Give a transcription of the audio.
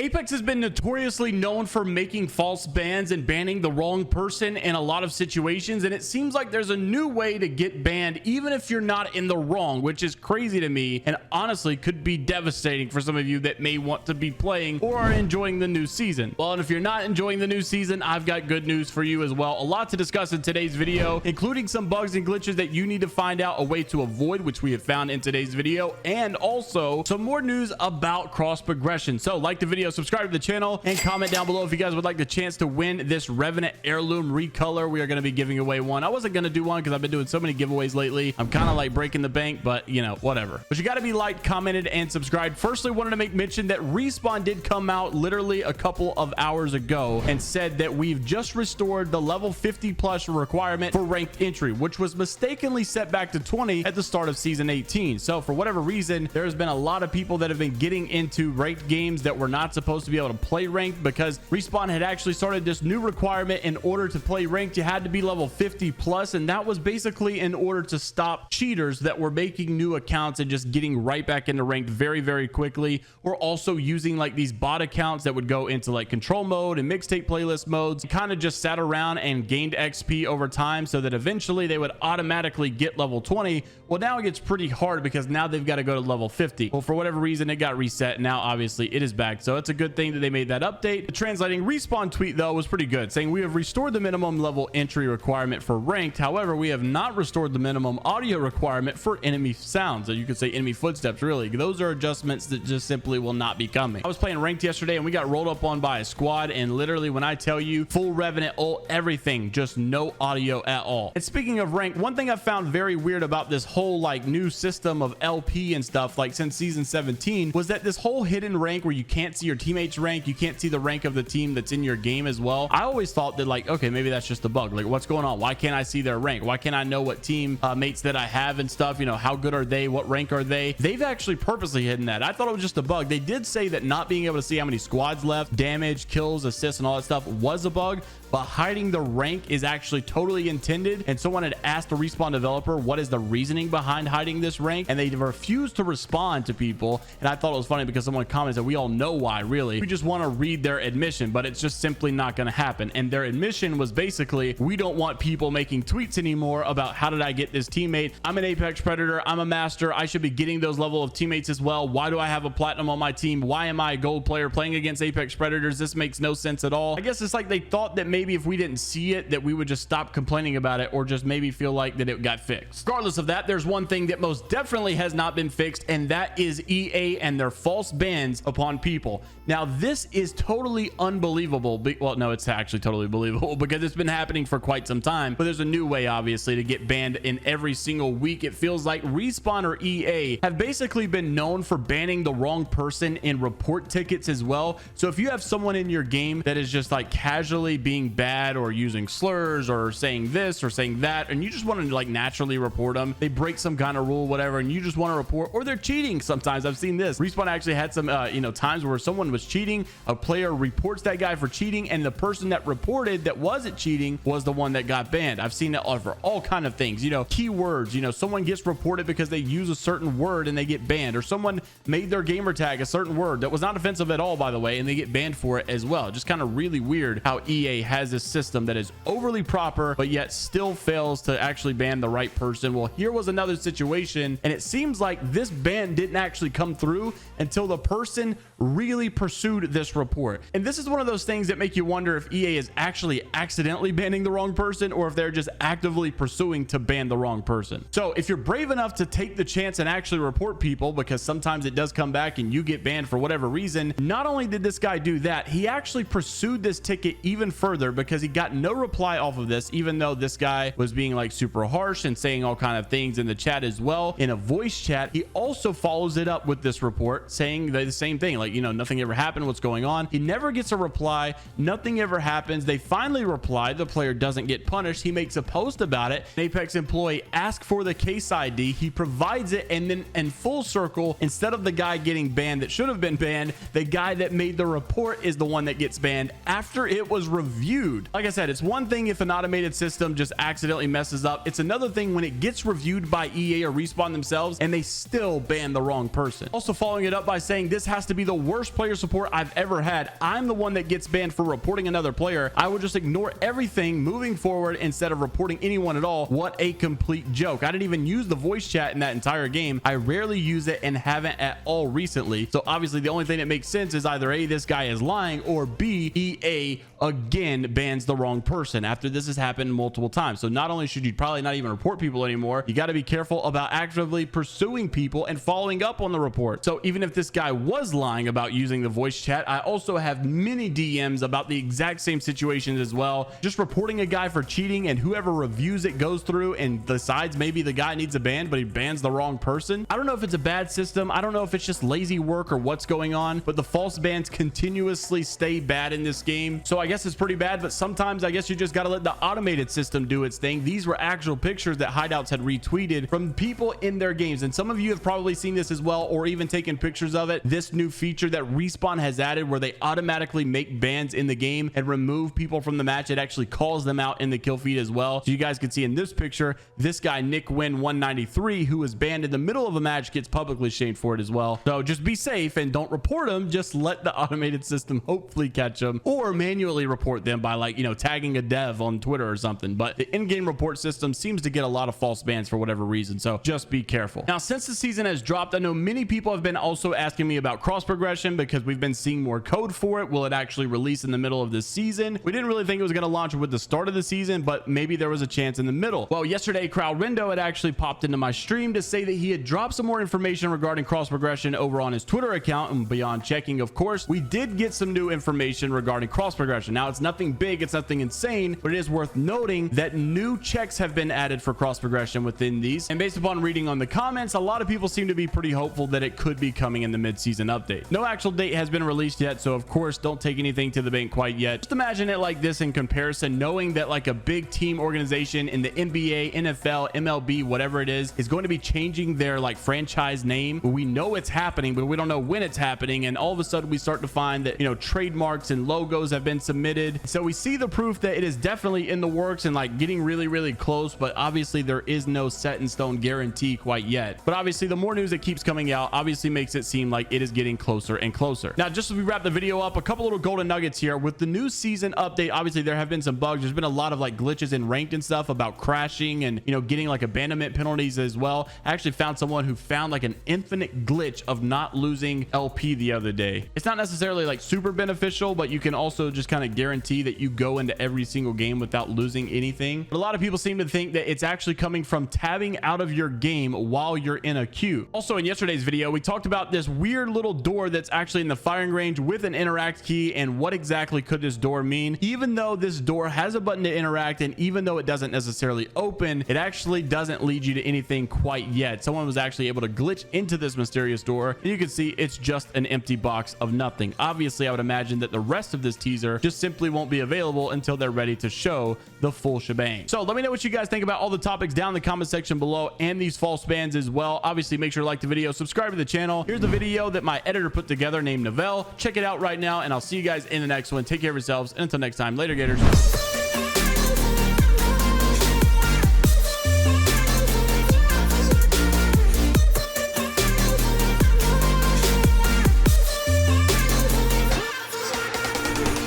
Apex has been notoriously known for making false bans and banning the wrong person in a lot of situations, and it seems like there's a new way to get banned even if you're not in the wrong, which is crazy to me and honestly could be devastating for some of you that may want to be playing or are enjoying the new season. Well, and if you're not enjoying the new season, I've got good news for you as well. A lot to discuss in today's video, including some bugs and glitches that you need to find out a way to avoid, which we have found in today's video, and also some more news about cross progression. So like the video, subscribe to the channel, and comment down below if you guys would like the chance to win this Revenant heirloom recolor. We are going to be giving away one. I wasn't going to do one because I've been doing so many giveaways lately. I'm kind of like breaking the bank, but you know, whatever. But you got to be liked, commented, and subscribed. Firstly, wanted to make mention that Respawn did come out literally a couple of hours ago and said that we've just restored the level 50 plus requirement for ranked entry, which was mistakenly set back to 20 at the start of season 18. So for whatever reason, there's been a lot of people that have been getting into ranked games that were not supposed to be able to play ranked, because Respawn had actually started this new requirement. In order to play ranked, you had to be level 50 plus, and that was basically in order to stop cheaters that were making new accounts and just getting right back into ranked very quickly, or also using like these bot accounts that would go into like control mode and mixtape playlist modes, kind of just sat around and gained XP over time so that eventually they would automatically get level 20. Well, now it gets pretty hard because now they've got to go to level 50. Well, for whatever reason, it got reset. Now obviously it is back, so it's a good thing that they made that update. The translating Respawn tweet though was pretty good, saying we have restored the minimum level entry requirement for ranked. However, we have not restored the minimum audio requirement for enemy sounds. So you could say enemy footsteps. Really, those are adjustments that just simply will not be coming. I was playing ranked yesterday and we got rolled up on by a squad, and literally when I tell you full Revenant ult, everything, just no audio at all. And speaking of ranked, one thing I found very weird about this whole like new system of LP and stuff, like since season 17, was that this whole hidden rank where you can't see your teammates rank, you can't see the rank of the team that's in your game as well. I always thought that like, okay, maybe that's just a bug. Like, what's going on? Why can't I see their rank? Why can't I know what team mates that I have and stuff? You know, how good are they? What rank are they? They've actually purposely hidden that. I thought it was just a bug. They did say that not being able to see how many squads left, damage, kills, assists, and all that stuff was a bug, but hiding the rank is actually totally intended. And someone had asked the Respawn developer, what is the reasoning behind hiding this rank? And they refused to respond to people. And I thought it was funny because someone commented that we all know why, really. We just want to read their admission, but it's just simply not going to happen. And their admission was basically, we don't want people making tweets anymore about how did I get this teammate? I'm an Apex Predator. I'm a master. I should be getting those level of teammates as well. Why do I have a platinum on my team? Why am I a gold player playing against Apex Predators? This makes no sense at all. I guess it's like they thought that maybe if we didn't see it, that we would just stop complaining about it, or just maybe feel like that it got fixed. Regardless of that, there's one thing that most definitely has not been fixed, and that is EA and their false bans upon people. Now, this is totally unbelievable. Well, no, it's actually totally believable because it's been happening for quite some time, but there's a new way, obviously, to get banned in every single week. It feels like Respawn or EA have basically been known for banning the wrong person in report tickets as well. So if you have someone in your game that is just like casually being bad or using slurs or saying this or saying that, and you just want to like naturally report them, they break some kind of rule, whatever, and you just want to report, or they're cheating. Sometimes I've seen this. Respawn actually had some times where someone was cheating, a player reports that guy for cheating, and the person that reported that wasn't cheating was the one that got banned. I've seen it for all kind of things, you know, keywords, you know, someone gets reported because they use a certain word and they get banned, or someone made their gamer tag a certain word that was not offensive at all, by the way, and they get banned for it as well. Just kind of really weird how EA has this system that is overly proper but yet still fails to actually ban the right person. Well, here was another situation, and it seems like this ban didn't actually come through until the person really pursued this report. And this is one of those things that make you wonder if EA is actually accidentally banning the wrong person, or if they're just actively pursuing to ban the wrong person. So if you're brave enough to take the chance and actually report people, because sometimes it does come back and you get banned for whatever reason, not only did this guy do that, he actually pursued this ticket even further because he got no reply off of this, even though this guy was being like super harsh and saying all kind of things in the chat as well. In a voice chat, he also follows it up with this report saying the same thing, like, you know, nothing ever happened, what's going on? He never gets a reply, nothing ever happens. They finally reply, the player doesn't get punished. He makes a post about it. An Apex employee asks for the case ID, he provides it, and then in full circle, instead of the guy getting banned that should have been banned, the guy that made the report is the one that gets banned after it was reviewed reviewed. Like I said, it's one thing if an automated system just accidentally messes up. It's another thing when it gets reviewed by EA or Respawn themselves and they still ban the wrong person. Also following it up by saying this has to be the worst player support I've ever had. I'm the one that gets banned for reporting another player. I will just ignore everything moving forward instead of reporting anyone at all. What a complete joke. I didn't even use the voice chat in that entire game. I rarely use it and haven't at all recently. So obviously the only thing that makes sense is either A, this guy is lying, or B, EA again bans the wrong person after this has happened multiple times. So not only should you probably not even report people anymore, you got to be careful about actively pursuing people and following up on the report. So even if this guy was lying about using the voice chat, I also have many DMs about the exact same situations as well. Just reporting a guy for cheating, and whoever reviews it goes through and decides maybe the guy needs a ban, but he bans the wrong person. I don't know if it's a bad system. I don't know if it's just lazy work or what's going on, but the false bans continuously stay bad in this game. So I guess it's pretty bad, but sometimes I guess you just got to let the automated system do its thing. These were actual pictures that Hideouts had retweeted from people in their games, and some of you have probably seen this as well, or even taken pictures of it. This new feature that Respawn has added where they automatically make bans in the game and remove people from the match. It actually calls them out in the kill feed as well. So you guys can see in this picture, this guy Nick Win 193, who was banned in the middle of a match, gets publicly shamed for it as well. So just be safe and don't report them. Just let the automated system hopefully catch them, or manually report them by, like, you know, tagging a dev on Twitter or something. But the in-game report system seems to get a lot of false bans for whatever reason, so just be careful. Now, since the season has dropped, I know many people have been also asking me about cross progression because we've been seeing more code for it. Will it actually release in the middle of this season? We didn't really think it was going to launch with the start of the season, but maybe there was a chance in the middle. Well, yesterday Crowd Rindo had actually popped into my stream to say that he had dropped some more information regarding cross progression over on his Twitter account, and beyond checking, of course, we did get some new information regarding cross progression. Now, it's nothing big, it's nothing insane, but it is worth noting that new checks have been added for cross progression within these, and based upon reading on the comments, a lot of people seem to be pretty hopeful that it could be coming in the mid-season update. No actual date has been released yet, so of course don't take anything to the bank quite yet. Just imagine it like this in comparison, knowing that like a big team organization in the NBA, NFL, MLB, whatever it is going to be changing their like franchise name. We know it's happening, but we don't know when it's happening, and all of a sudden we start to find that, you know, trademarks and logos have been submitted. So we see the proof that it is definitely in the works and like getting really close, but obviously there is no set in stone guarantee quite yet. But obviously the more news that keeps coming out obviously makes it seem like it is getting closer and closer. Now, just as we wrap the video up, a couple little golden nuggets here with the new season update. Obviously there have been some bugs. There's been a lot of like glitches in ranked and stuff about crashing and, you know, getting like abandonment penalties as well. I actually found someone who found like an infinite glitch of not losing LP the other day. It's not necessarily like super beneficial, but you can also just kind of guarantee that you go into every single game without losing anything. But a lot of people seem to think that it's actually coming from tabbing out of your game while you're in a queue. Also, in yesterday's video, we talked about this weird little door that's actually in the firing range with an interact key, and what exactly could this door mean. Even though this door has a button to interact, and even though it doesn't necessarily open, it actually doesn't lead you to anything quite yet. Someone was actually able to glitch into this mysterious door, and you can see it's just an empty box of nothing. Obviously, I would imagine that the rest of this teaser just simply won't be available until they're ready to show the full shebang. So let me know what you guys think about all the topics down in the comment section below, and these false bans as well. Obviously, make sure to like the video, subscribe to the channel. Here's the video that my editor put together named Novell. Check it out right now, and I'll see you guys in the next one. Take care of yourselves, and until next time, later, Gators.